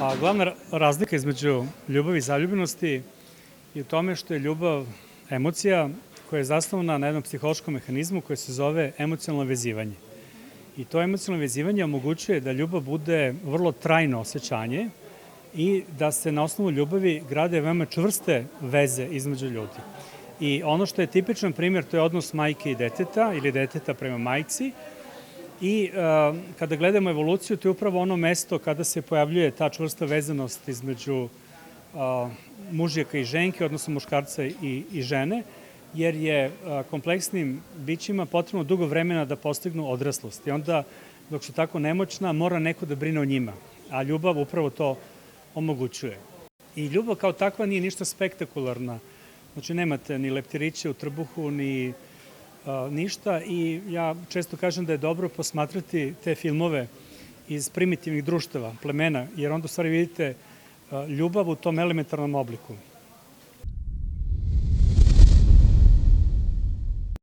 A glavna razlika između ljubavi i zaljubljenosti je u tome što je ljubav emocija koja je zasnovana na jednom psihološkom mehanizmu koji se zove emocionalno vezivanje. I to emocionalno vezivanje omogućuje da ljubav bude vrlo trajno osjećanje i da se na osnovu ljubavi grade veoma čvrste veze između ljudi. I ono što je tipičan primjer, to je odnos majke i deteta ili deteta prema majci. I kada gledamo evoluciju, to je upravo ono mesto kada se pojavljuje ta čvrsta vezanost između mužjaka i ženke, odnosno muškarca i žene, jer je kompleksnim bićima potrebno dugo vremena da postignu odraslost. I onda, dok su tako nemoćna, mora neko da brine o njima, a ljubav upravo to omogućuje. I ljubav kao takva nije ništa spektakularna. Znači, nemate ni leptiriće u trbuhu, ni ništa, i ja često kažem da je dobro posmatrati te filmove iz primitivnih društava, plemena, jer onda u stvari vidite ljubav u tom elementarnom obliku.